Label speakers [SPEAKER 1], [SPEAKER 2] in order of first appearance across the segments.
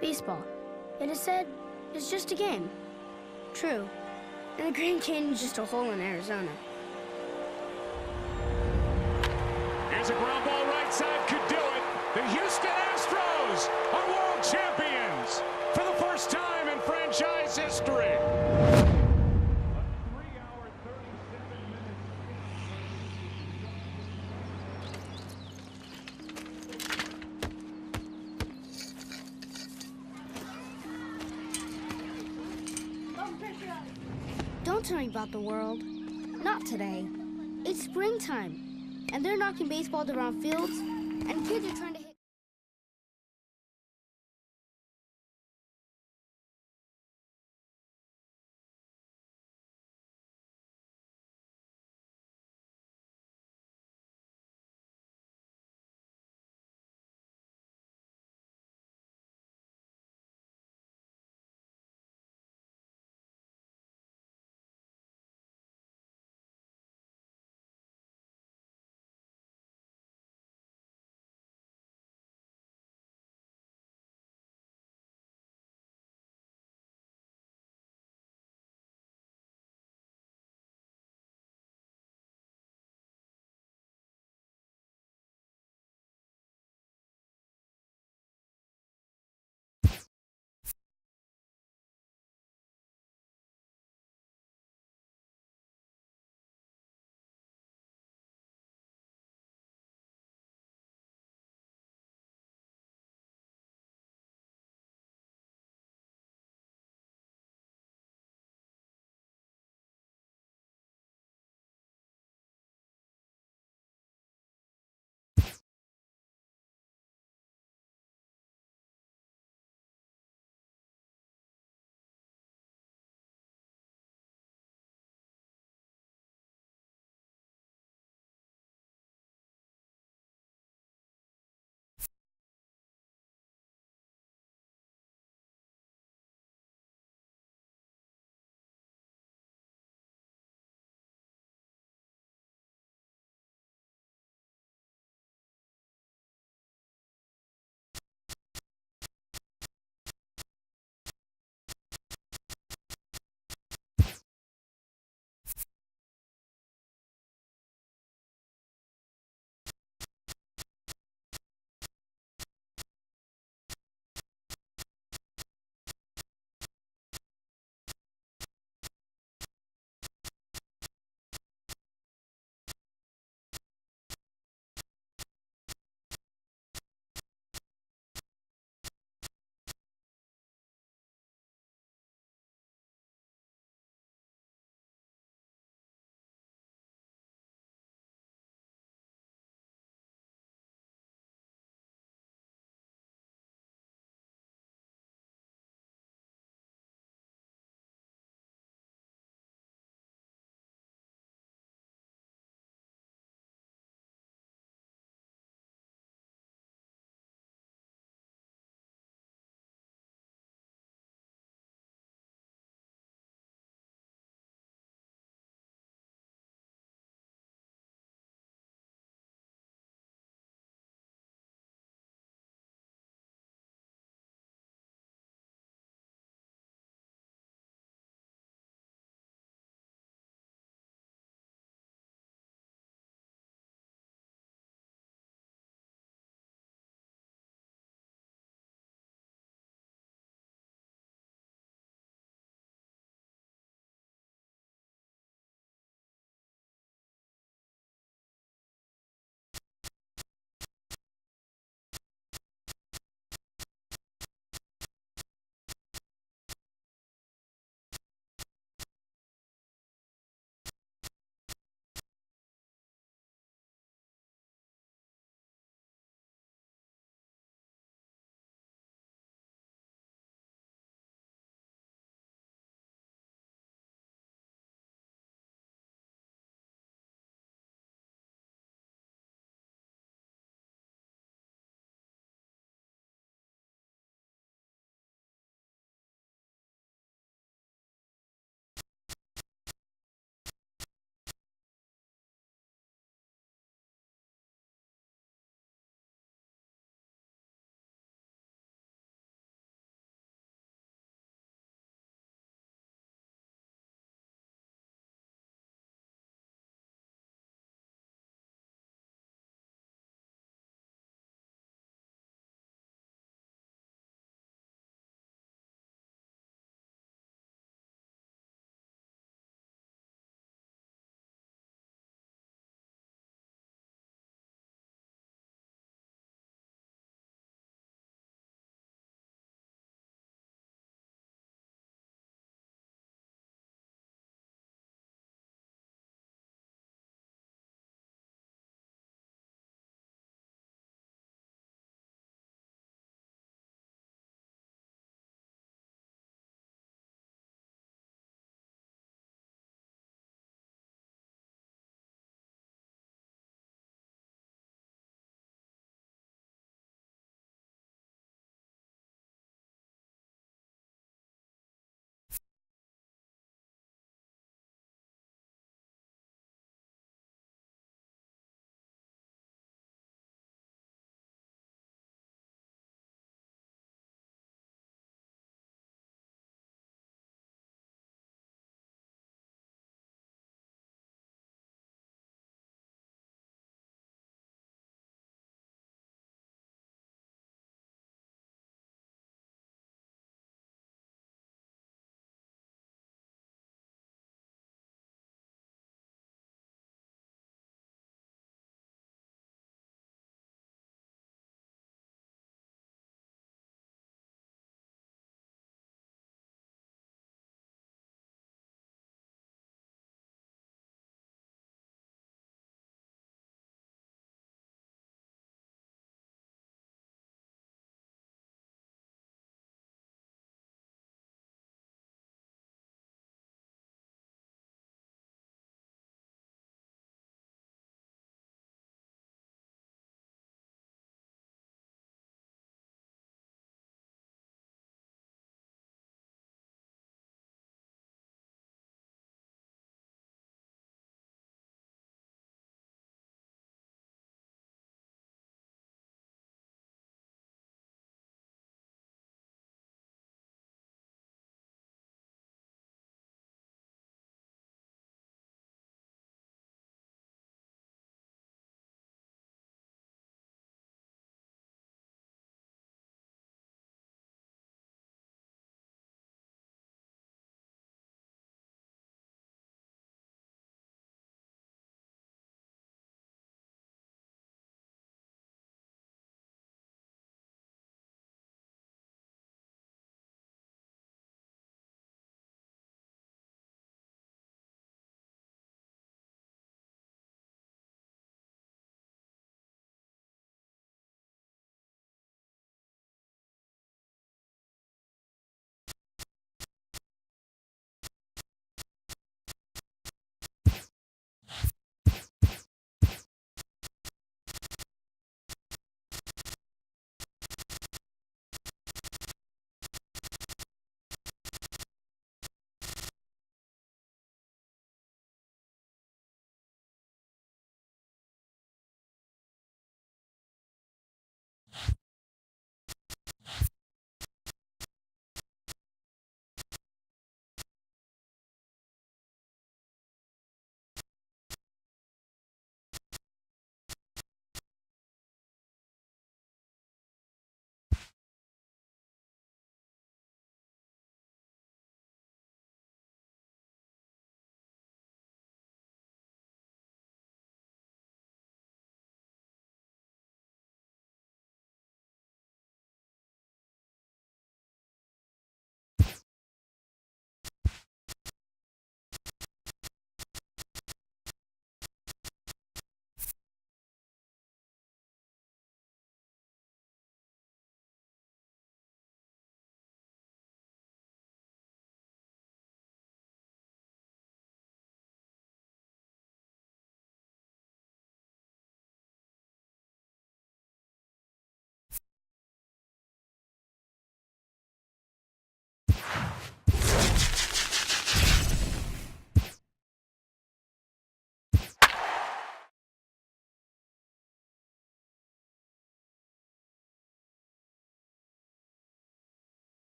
[SPEAKER 1] Baseball. It is said it's just a game. True. And the Grand Canyon's just a hole in Arizona.
[SPEAKER 2] Here's a ground ball right side, could do it. The Houston Astros are world champions for the first time in franchise history.
[SPEAKER 1] Don't tell me about the world. Not today. It's springtime, and they're knocking baseballs around fields, and kids are trying to hit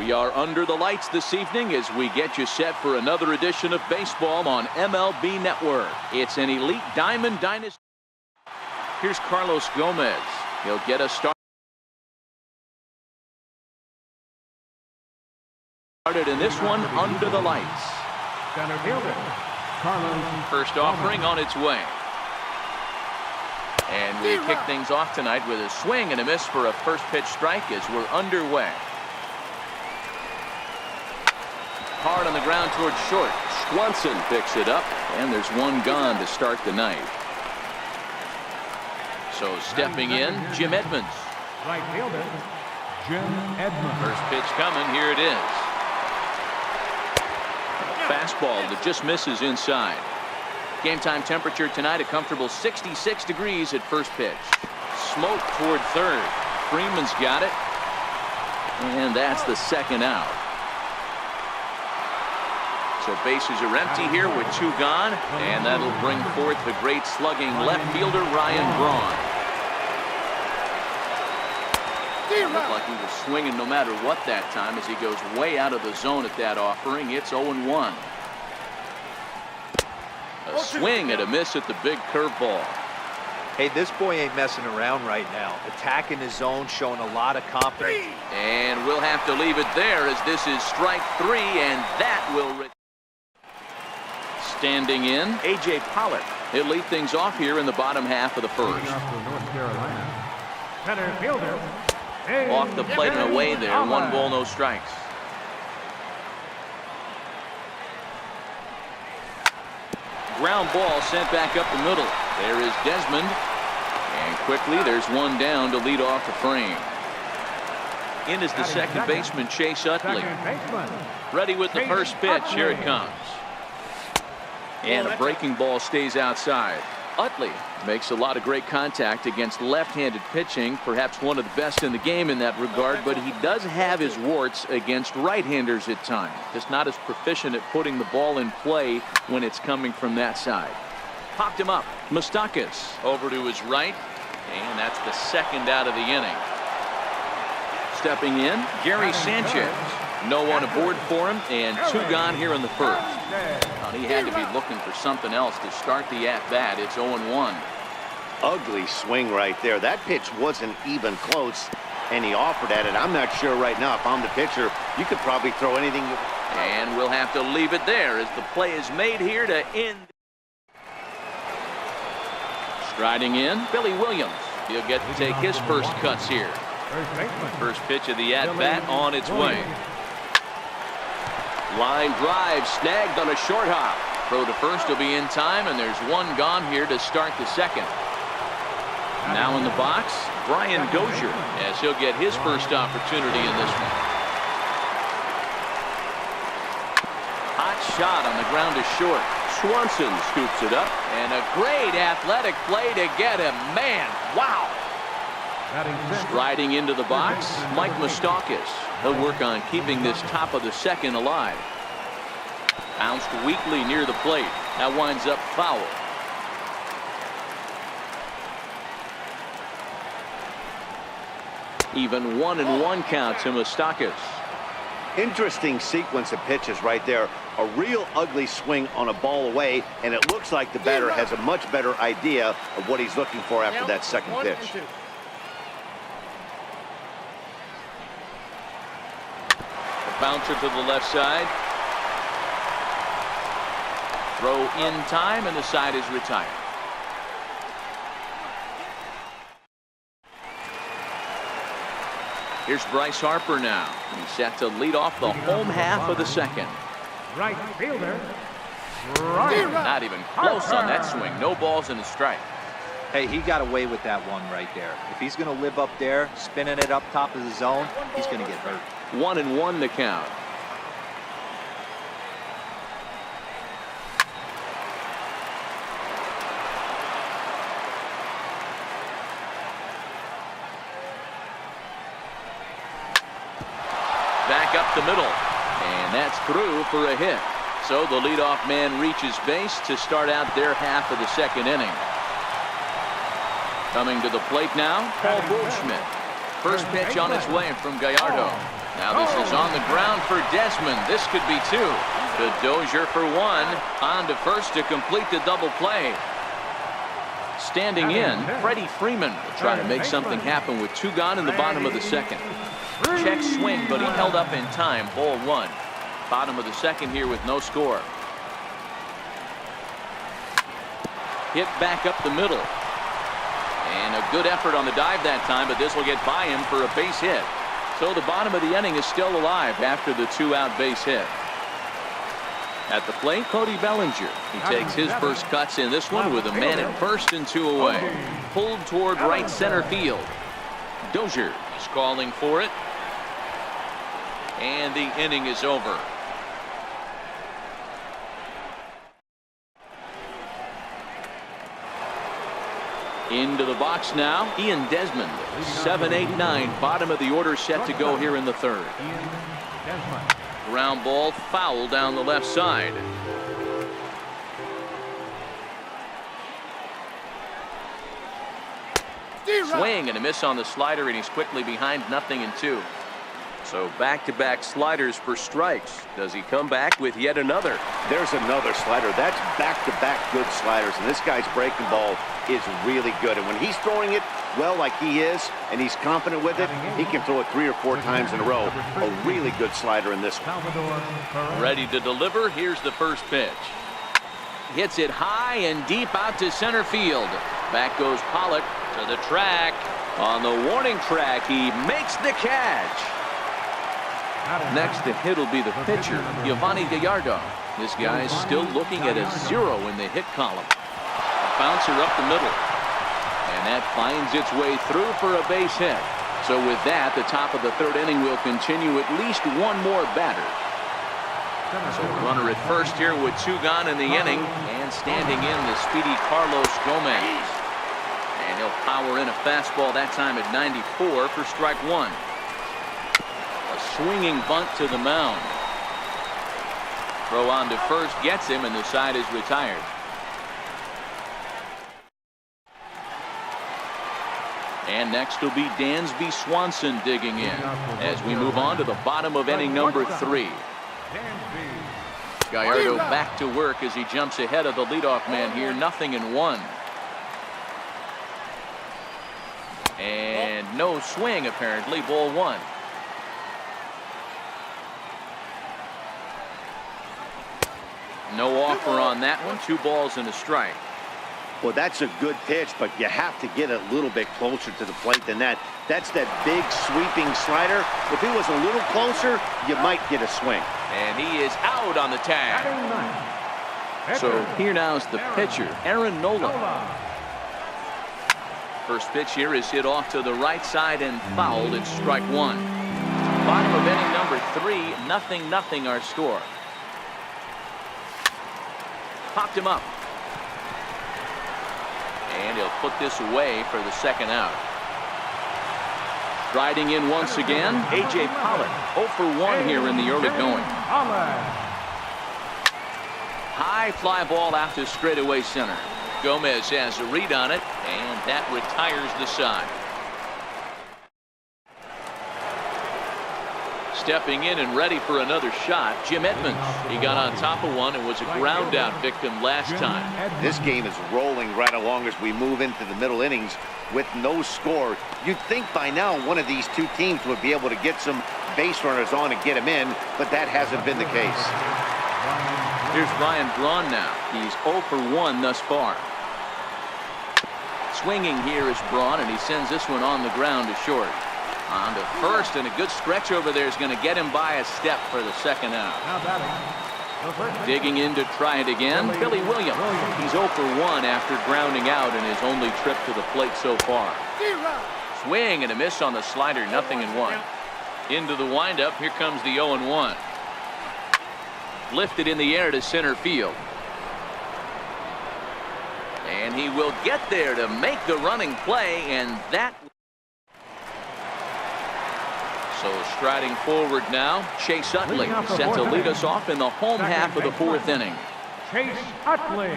[SPEAKER 3] We are under the lights this evening as we get you set for another edition of baseball on MLB Network. It's an elite diamond dynasty. Here's Carlos Gomez. He'll get us started in this one under the lights.
[SPEAKER 4] Center fielder, Carlos.
[SPEAKER 3] First offering on its way. And we kick things off tonight with a swing and a miss for a first pitch strike as we're underway. Hard on the ground towards short. Swanson picks it up, and there's one gone to start the night. So stepping in, Jim Edmonds.
[SPEAKER 4] Right fielder, Jim Edmonds.
[SPEAKER 3] First pitch coming, here it is. Fastball that just misses inside. Game time temperature tonight a comfortable 66 degrees at first pitch. Smoke toward third. Freeman's got it. And that's the second out. So bases are empty here with two gone. And that'll bring forth the great slugging left fielder Ryan Braun. Looked like he was swinging no matter what that time as he goes way out of the zone at that offering. It's 0-1. A swing and a miss at the big curveball.
[SPEAKER 5] Hey, this boy ain't messing around right now. Attacking his zone, showing a lot of confidence.
[SPEAKER 3] And we'll have to leave it there as this is strike three, and that will... Standing in, A.J. Pollock. He'll lead things off here in the bottom half of the first.
[SPEAKER 4] North Carolina. Center fielder.
[SPEAKER 3] Off the plate and away there. 1 ball, no strikes. Ground ball sent back up the middle. There is Desmond. And quickly there's one down to lead off the frame. In is the second baseman, Chase Utley. Ready with the first pitch. Here it comes. And a breaking ball stays outside. Utley makes a lot of great contact against left-handed pitching, perhaps one of the best in the game in that regard, but he does have his warts against right-handers at times. Just not as proficient at putting the ball in play when it's coming from that side. Popped him up. Moustakas over to his right, and that's the second out of the inning. Stepping in, Gary Sanchez. No one aboard for him, and two gone here in the first. He had to be looking for something else to start the at-bat. It's 0-1.
[SPEAKER 6] Ugly swing right there. That pitch wasn't even close, and he offered at it. I'm not sure right now if I'm the pitcher. You could probably throw anything.
[SPEAKER 3] And we'll have to leave it there as the play is made here to end. Striding in, Billy Williams. He'll get to take his first cuts here. First pitch of the at-bat on its way. Line drive snagged on a short hop. Throw to first will be in time, and there's one gone here to start the second. Now in the box, Brian Dozier, as he'll get his first opportunity in this one. Hot shot on the ground to short. Swanson scoops it up, and a great athletic play to get him. Man, wow! Striding into the box, Mike Moustakas. He'll work on keeping this top of the second alive. Bounced weakly near the plate. That winds up foul. Even 1-1 count to Moustakas.
[SPEAKER 6] Interesting sequence of pitches right there. A real ugly swing on a ball away, and it looks like the batter has a much better idea of what he's looking for after that second pitch.
[SPEAKER 3] Bouncer to the left side. Throw in time, and the side is retired. Here's Bryce Harper now. He's set to lead off the home half of the second.
[SPEAKER 4] Right fielder.
[SPEAKER 3] Not even close on that swing. No balls and a strike.
[SPEAKER 5] Hey, he got away with that one right there. If he's going to live up there, spinning it up top of the zone, he's going to get hurt.
[SPEAKER 3] 1-1 the count. Back up the middle, and that's through for a hit. So the leadoff man reaches base to start out their half of the second inning. Coming to the plate now, Paul Goldschmidt. First pitch on its way from Gallardo. Now this is on the ground for Desmond. This could be two. To Dozier for one. On to first to complete the double play. Standing in, Freddie Freeman will try to make something happen with two gone in the bottom of the second. Check swing, but he held up in time. Ball one. Bottom of the second here with no score. Hit back up the middle. And a good effort on the dive that time, but this will get by him for a base hit. So the bottom of the inning is still alive after the two-out base hit. At the plate, Cody Bellinger. He takes his first cuts in this one with a man at first and two away. Pulled toward right center field. Dozier is calling for it. And the inning is over. Into the box now, Ian Desmond. 7-8-9, bottom of the order set to go here in the third. Ground ball foul down the left side. Swing and a miss on the slider, and he's quickly behind 0-2. So back-to-back sliders for strikes. Does he come back with yet another?
[SPEAKER 6] There's another slider. That's back-to-back good sliders, and this guy's breaking ball is really good. And when he's throwing it well like he is, and he's confident with it, he can throw it 3 or 4 times in a row. A really good slider in this one.
[SPEAKER 3] Ready to deliver. Here's the first pitch. Hits it high and deep out to center field. Back goes Pollock to the track. On the warning track, he makes the catch. Next to hit will be the pitcher, Giovanni Gallardo. This guy's still looking at a 0 in the hit column. Bouncer up the middle. And that finds its way through for a base hit. So with that, the top of the third inning will continue at least one more batter. So runner at first here with two gone in the inning. And standing in the speedy Carlos Gomez. And he'll power in a fastball that time at 94 for strike one. A swinging bunt to the mound. Throw on to first gets him, and the side is retired. And next will be Dansby Swanson digging in as we move on to the bottom of inning number 3. Gallardo back to work as he jumps ahead of the leadoff man here. 0-1. And no swing apparently. Ball one. No offer on that one. 2 balls and a strike.
[SPEAKER 6] Well, that's a good pitch, but you have to get a little bit closer to the plate than that. That's that big sweeping slider. If he was a little closer, you might get a swing.
[SPEAKER 3] And he is out on the tag. So here now is the pitcher, Aaron Nola. First pitch here is hit off to the right side and fouled. It's strike one. Bottom of inning number 3, 0-0 our score. Popped him up. And he'll put this away for the second out. Striding in once again, A.J. Pollock. 0 for 1 here in the early going. High fly ball out to straightaway center. Gomez has a read on it, and that retires the side. Stepping in and ready for another shot, Jim Edmonds. He got on top of one and was a ground out victim last time.
[SPEAKER 6] This game is rolling right along as we move into the middle innings with no score. You'd think by now one of these two teams would be able to get some base runners on and get them in, but that hasn't been the case.
[SPEAKER 3] Here's Ryan Braun now. He's 0 for 1 thus far. Swinging here is Braun, and he sends this one on the ground to short. On to first, and a good stretch over there is going to get him by a step for the second out. Digging in to try it again, Billy Williams. He's 0 for 1 after grounding out in his only trip to the plate so far. Swing and a miss on the slider, 0-1. Into the windup, here comes the 0-1. Lifted in the air to center field. And he will get there to make the running play, and that... So striding forward now, Chase Utley set to lead us off in the home half of the 4th inning.
[SPEAKER 4] Chase Utley.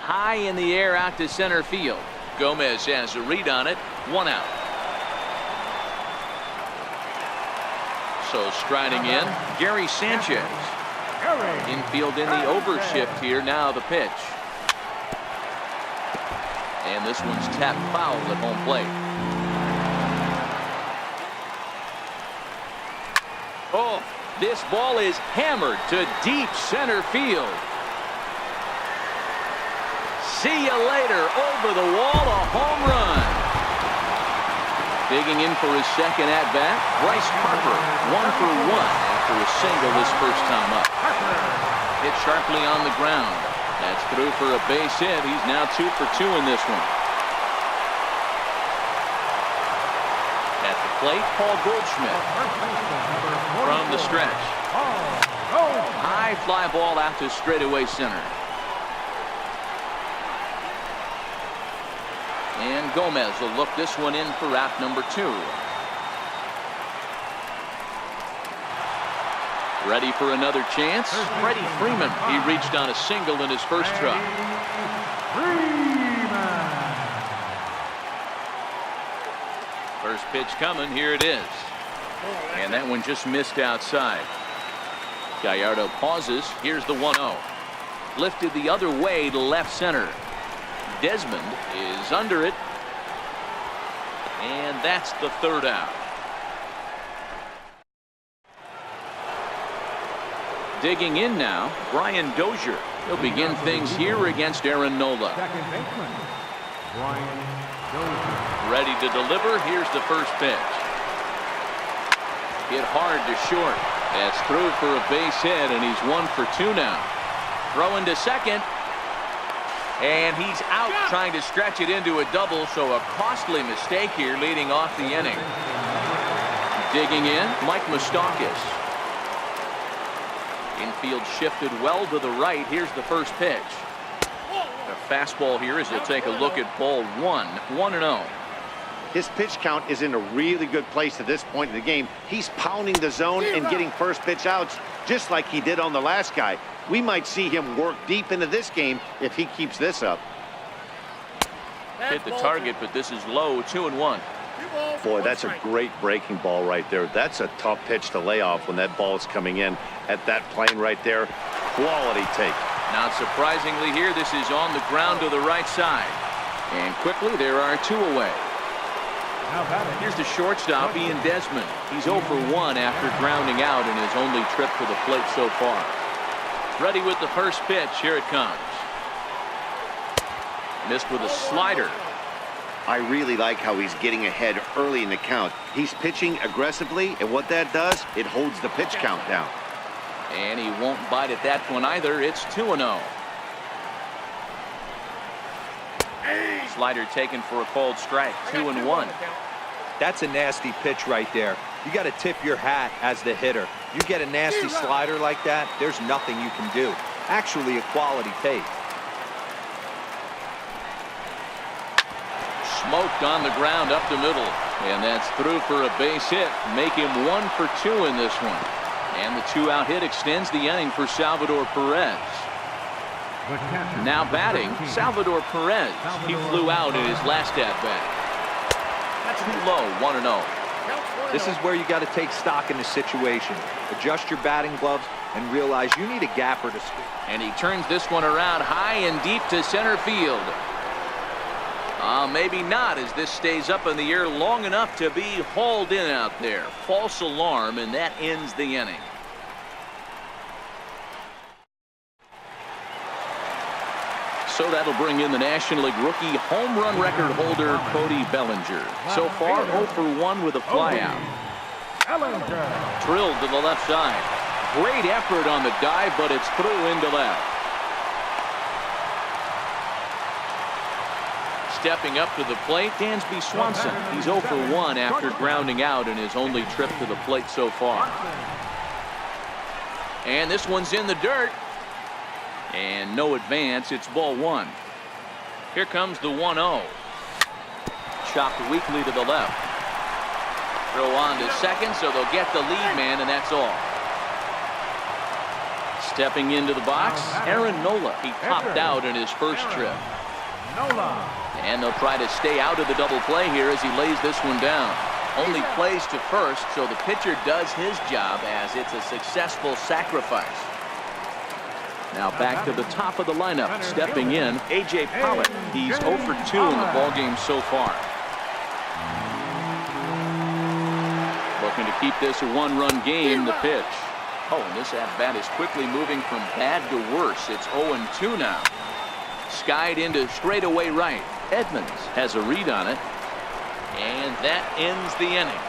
[SPEAKER 3] High in the air out to center field. Gomez has a read on it. 1 out. Also striding in, Gary Sanchez. Infield in the overshift here. Now the pitch. And this one's tapped foul at home plate. Oh, this ball is hammered to deep center field. See you later. Over the wall, a home run. Digging in for his second at-bat, Bryce Harper, 1 for 1 after a single his first time up. Hit sharply on the ground. That's through for a base hit. He's now 2 for 2 in this one. At the plate, Paul Goldschmidt. From the stretch. High fly ball out to straightaway center. And Gomez will look this one in for out number 2. Ready for another chance? Freddie Freeman. He reached on a single in his first try. First pitch coming. Here it is. And that one just missed outside. Gallardo pauses. Here's the 1-0. Lifted the other way to left center. Desmond is under it. And that's the third out. Digging in now, Brian Dozier. He'll begin things here against Aaron Nola.
[SPEAKER 4] Second baseman, Brian Dozier.
[SPEAKER 3] Ready to deliver. Here's the first pitch. Hit hard to short. That's through for a base hit, and he's 1 for 2 now. Throwing to second. And he's out trying to stretch it into a double, so a costly mistake here leading off the inning. Digging in, Mike Moustakas. Infield shifted well to the right. Here's the first pitch. A fastball here as he'll take a look at ball 1, 1-0.
[SPEAKER 6] His pitch count is in a really good place at this point in the game. He's pounding the zone and getting first pitch outs just like he did on the last guy. We might see him work deep into this game if he keeps this up.
[SPEAKER 3] Hit the target, but this is low, 2-1.
[SPEAKER 6] Boy, that's a great breaking ball right there. That's a tough pitch to lay off when that ball is coming in at that plane right there. Quality take.
[SPEAKER 3] Not surprisingly here, this is on the ground to the right side. And quickly, there are 2 away. Here's the shortstop, Ian Desmond. He's 0 for 1 after grounding out in his only trip to the plate so far. Ready with the first pitch. Here it comes. Missed with a slider.
[SPEAKER 6] I really like how he's getting ahead early in the count. He's pitching aggressively, and what that does, it holds the pitch count down.
[SPEAKER 3] And he won't bite at that one either. It's 2-0. Slider taken for a called strike. 2-1.
[SPEAKER 5] That's a nasty pitch right there. You got to tip your hat as the hitter. You get a nasty slider like that, there's nothing you can do. Actually, a quality take.
[SPEAKER 3] Smoked on the ground up the middle. And that's through for a base hit. Make him 1 for 2 in this one. And the 2-out hit extends the inning for Salvador Perez. Now batting, Salvador Perez. He flew out in his last at-bat. That's too low, 1-0.
[SPEAKER 5] This is where you got to take stock in the situation. Adjust your batting gloves and realize you need a gapper to score.
[SPEAKER 3] And he turns this one around high and deep to center field. Maybe not, as this stays up in the air long enough to be hauled in out there. False alarm, and that ends the inning. So that'll bring in the National League rookie home run record holder Cody Bellinger. So far 0 for 1 with a flyout. Drilled to the left side. Great effort on the dive, but it's through into left. Stepping up to the plate, Dansby Swanson. He's 0 for 1 after grounding out in his only trip to the plate so far. And this one's in the dirt. And no advance. It's ball 1. Here comes the 1-0. Chopped weakly to the left. Throw on to second, so they'll get the lead man, and that's all. Stepping into the box, Aaron Nola. He topped out in his first trip. And they'll try to stay out of the double play here as he lays this one down. only plays to first, so the pitcher does his job as it's a successful sacrifice. Now back to the top of the lineup. Stepping in, A.J. Pollock. He's 0 for 2 in the ballgame so far. Looking to keep this a one-run game. The pitch. Oh, and this at-bat is quickly moving from bad to worse. It's 0-2 now. Skied into straightaway right. Edmonds has a read on it. And that ends the inning.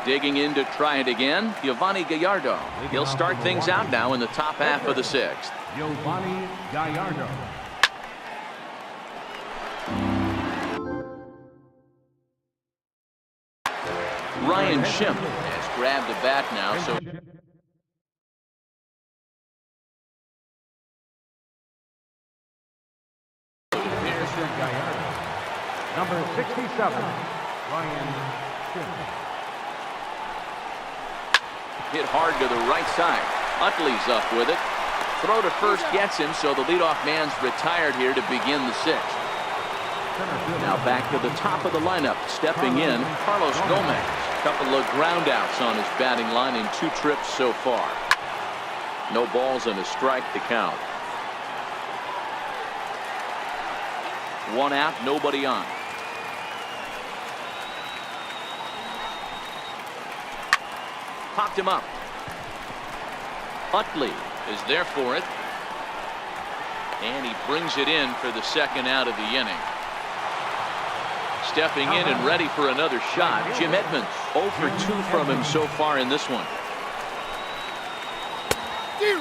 [SPEAKER 3] Digging in to try it again, Giovanni Gallardo. He'll start things out now in the top half of the sixth.
[SPEAKER 4] Giovanni Gallardo.
[SPEAKER 3] Ryan Schimpf has grabbed the bat now, so
[SPEAKER 4] Gallardo. Number 67, Ryan Schimpf.
[SPEAKER 3] hit hard to the right side. Utley's up with it. Throw to first gets him, so the leadoff man's retired here to begin the sixth. Now back to the top of the lineup. Stepping in, Carlos Gomez. Couple of ground outs on his batting line in 2 trips so far. No balls and a strike to count. 1 out, nobody on. Popped him up. Utley is there for it. And he brings it in for the second out of the inning. Stepping in and ready for another shot, Jim Edmonds. 0 for 2 from him so far in this one.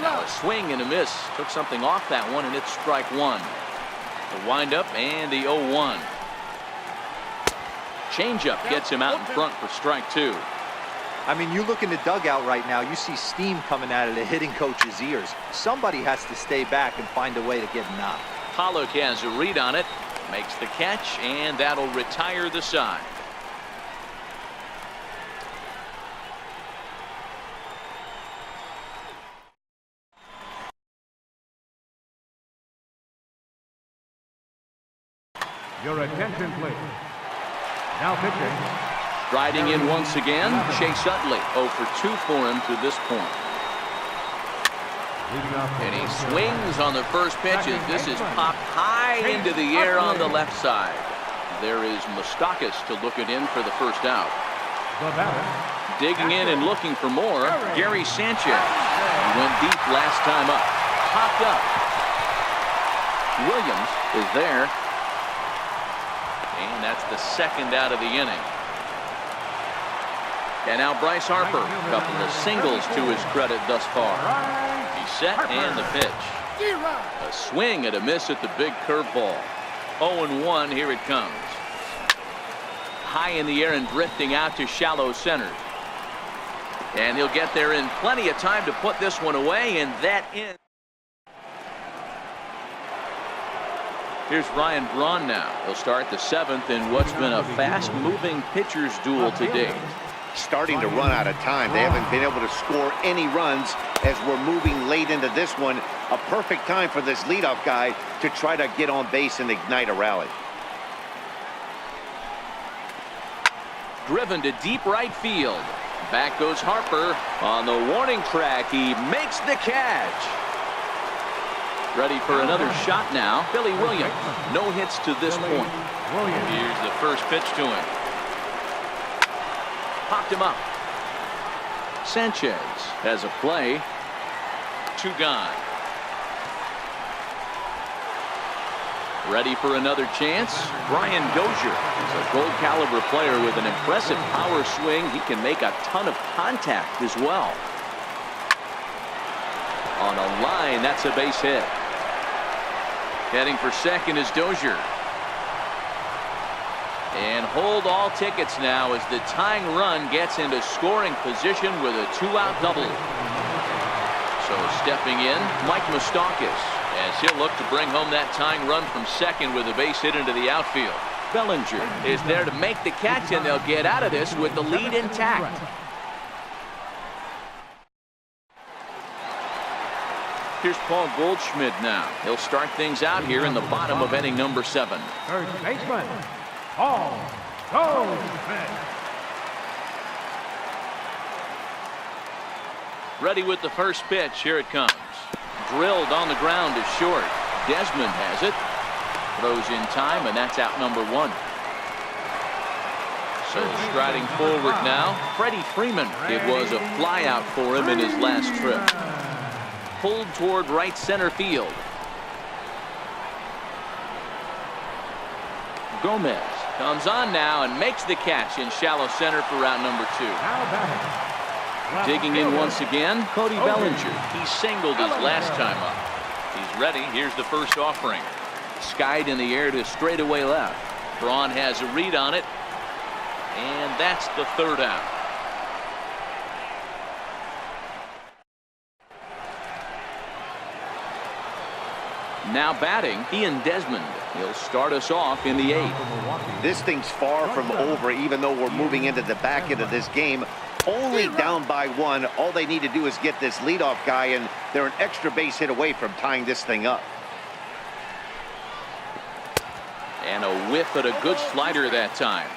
[SPEAKER 3] Now a swing and a miss. Took something off that one, and it's strike 1. The windup and the 0-1. Changeup gets him out in front for strike 2.
[SPEAKER 5] I mean, you look in the dugout right now, you see steam coming out of the hitting coach's ears. Somebody has to stay back and find a way to get him out.
[SPEAKER 3] Pollock has a read on it, makes the catch, and that'll retire the side.
[SPEAKER 4] Your attention, please. Now pitching.
[SPEAKER 3] Riding in once again, Chase Utley. 0 for 2 for him to this point. And he swings on the first pitch as this is popped high into the air on the left side. There is Moustakas to look it in for the first out. Digging in and looking for more, Gary Sanchez. He went deep last time up. Popped up. Williams is there. And that's the second out of the inning. And now Bryce Harper. A couple of singles to his credit thus far. He's set and the pitch. A swing and a miss at the big curveball. 0-1, here it comes. High in the air and drifting out to shallow center. And he'll get there in plenty of time to put this one away, and that ends. Here's Ryan Braun now. He'll start the 7th in what's been a fast-moving pitcher's duel to date.
[SPEAKER 6] Starting to run out of time. They haven't been able to score any runs as we're moving late into this one. A perfect time for this leadoff guy to try to get on base and ignite a rally.
[SPEAKER 3] Driven to deep right field. Back goes Harper on the warning track. He makes the catch. Ready for another shot now. Billy Williams. No hits to this point. Here's the first pitch to him. Popped him up. Sanchez has a play. 2 gone. Ready for another chance. Brian Dozier is a gold caliber player with an impressive power swing. He can make a ton of contact as well. On a line, that's a base hit. Heading for second is Dozier. And hold all tickets now as the tying run gets into scoring position with a 2-out double. So stepping in, Mike Moustakas, as he'll look to bring home that tying run from second with a base hit into the outfield. Bellinger is there to make the catch, and they'll get out of this with the lead intact. Here's Paul Goldschmidt now. He'll start things out here in the bottom of inning number 7.
[SPEAKER 4] First baseman, Paul Goldschmidt.
[SPEAKER 3] Ready with the first pitch. Here it comes. Drilled on the ground is short. Desmond has it. Throws in time, and that's out number 1. So striding forward now, Freddie Freeman. It was a flyout for him in his last trip. Pulled toward right center field. Gomez comes on now and makes the catch in shallow center for route number 2. Digging in once again, Cody Bellinger. He singled his last time up. He's ready. Here's the first offering. Skied in the air to straightaway left. Braun has a read on it. And that's the 3rd out. Now batting, Ian Desmond. He'll start us off in the 8th.
[SPEAKER 6] This thing's far from over, even though we're moving into the back end of this game. Only down by 1. All they need to do is get this leadoff guy, and they're an extra base hit away from tying this thing up.
[SPEAKER 3] And a whiff at a good slider that time.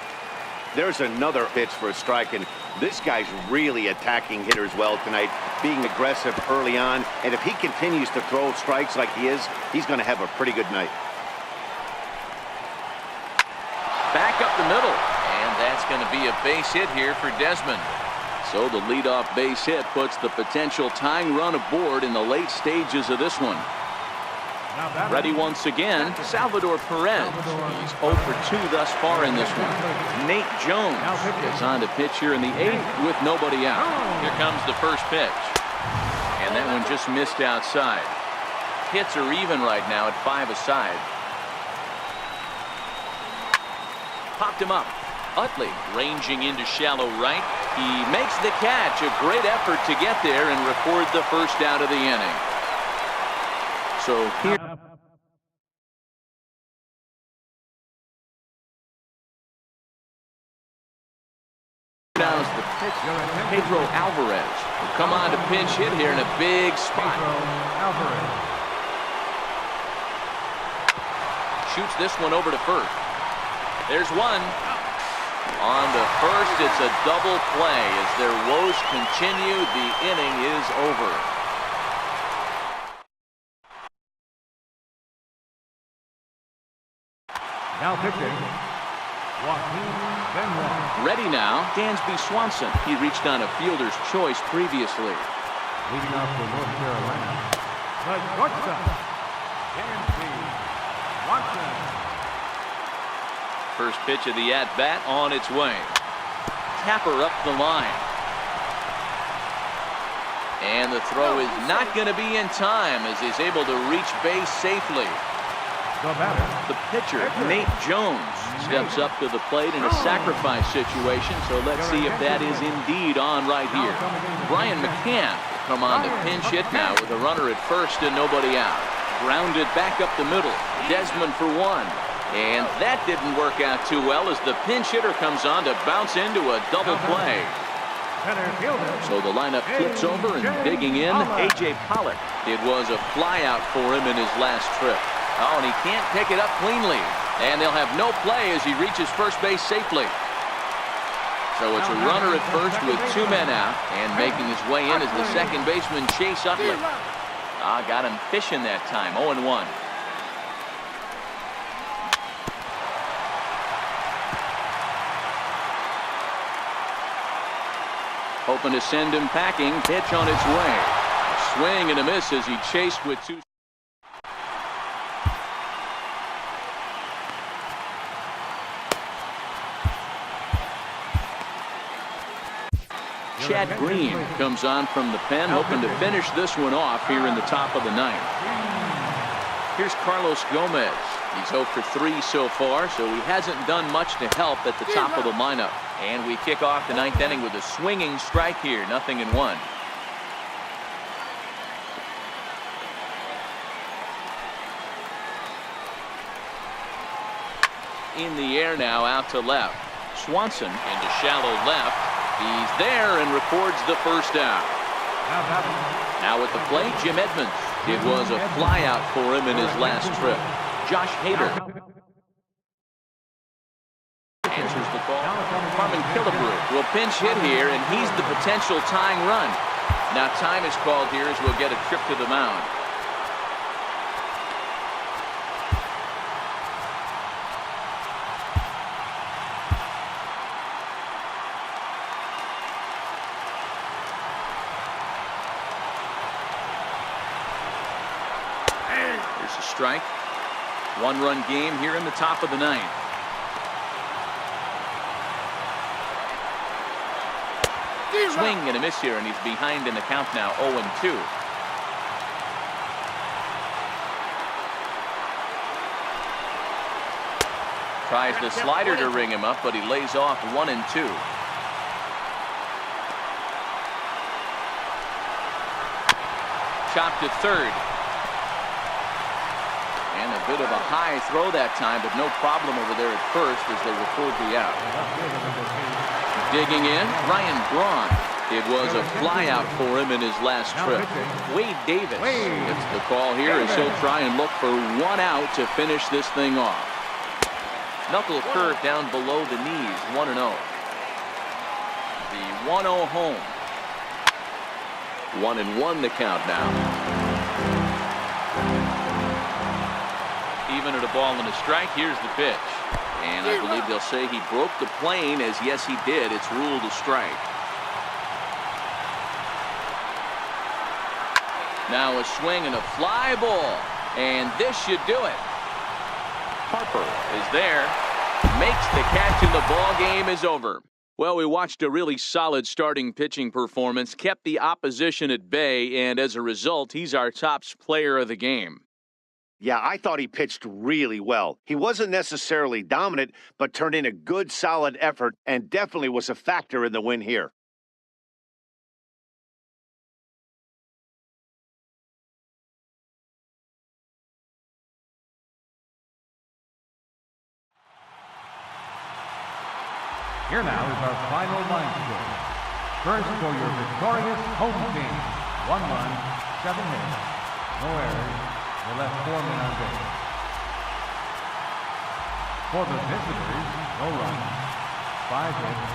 [SPEAKER 6] There's another pitch for a strike, and this guy's really attacking hitters well tonight, being aggressive early on, and if he continues to throw strikes like he is, he's going to have a pretty good night.
[SPEAKER 3] Back up the middle, and that's going to be a base hit here for Desmond. So the leadoff base hit puts the potential tying run aboard in the late stages of this one. Ready once again, Salvador Perez. He's 0 for 2 thus far in this one. Nate Jones is on to pitch here in the 8th with nobody out. Here comes the first pitch. And that one just missed outside. Hits are even right now at 5 aside. Popped him up. Utley ranging into shallow right. He makes the catch. A great effort to get there and record the first out of the inning. So here. Now is the pitch. Pedro Alvarez will come on to pinch hit here in a big spot. Shoots this one over to first. There's one. On to first, it's a double play. As their woes continue, the inning is over.
[SPEAKER 4] Now pitching, Joaquin Benoit.
[SPEAKER 3] Ready now, Dansby Swanson. He reached on a fielder's choice previously.
[SPEAKER 4] Leading off for North Carolina, the shortstop, Dansby Swanson.
[SPEAKER 3] First pitch of the at-bat on its way. Tapper up the line. And the throw is not going to be in time as he's able to reach base safely. The pitcher, Nate Jones, steps up to the plate in a sacrifice situation, so let's see if that is indeed on right here. Brian McCann will come on to pinch hit now with a runner at first and nobody out. Grounded back up the middle. Desmond for 1. And that didn't work out too well as the pinch hitter comes on to bounce into a double play. So the lineup flips over and digging in, A.J. Pollock. It was a flyout for him in his last trip. Oh, and he can't pick it up cleanly. And they'll have no play as he reaches first base safely. So it's a runner at first with 2 men out, and making his way in is the second baseman, Chase Utley. Got him fishing that time, 0-1. Hoping to send him packing. Pitch on its way. A swing and a miss as he chased with 2. Chad Green comes on from the pen, hoping to finish this one off here in the top of the 9th. Here's Carlos Gomez. He's 0 for 3 so far, so he hasn't done much to help at the top of the lineup. And we kick off the 9th inning with a swinging strike here, 0-1. In the air now, out to left. Swanson into shallow left. He's there and records the first out. Now at the plate, Jim Edmonds. It was a flyout for him in his last trip. Josh Hader answers the call. Carmen Killebrew will pinch hit here, and he's the potential tying run. Now time is called here as we'll get a trip to the mound. There's a strike. One-run game here in the top of the ninth. Swing and a miss here, and he's behind in the count now, 0-2. Tries the slider to ring him up, but he lays off 1-2. Chopped to third. And a bit of a high throw that time, but no problem over there at first as they record the out. Digging in, Ryan Braun. It was a flyout for him in his last trip. Wade Davis gets the call here as he'll try and look for one out to finish this thing off. Knuckle curve down below the knees, 1-0. The 1-0 home. 1-1 the count now. Even at a ball and a strike, here's the pitch. And I believe they'll say he broke the plane, as yes he did. It's ruled a strike. Now a swing and a fly ball. And this should do it. Harper is there. Makes the catch and the ball game is over. Well, we watched a really solid starting pitching performance, kept the opposition at bay, and as a result, he's our top player of the game.
[SPEAKER 6] Yeah, I thought he pitched really well. He wasn't necessarily dominant, but turned in a good, solid effort and definitely was a factor in the win here.
[SPEAKER 4] Here now is our final line score. First for your victorious home team. 1 run, 7 hits, no errors. They left 4 men on base. For the visitors, no runs, 5 hits,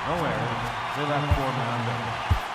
[SPEAKER 4] no errors. They left 4 men on base.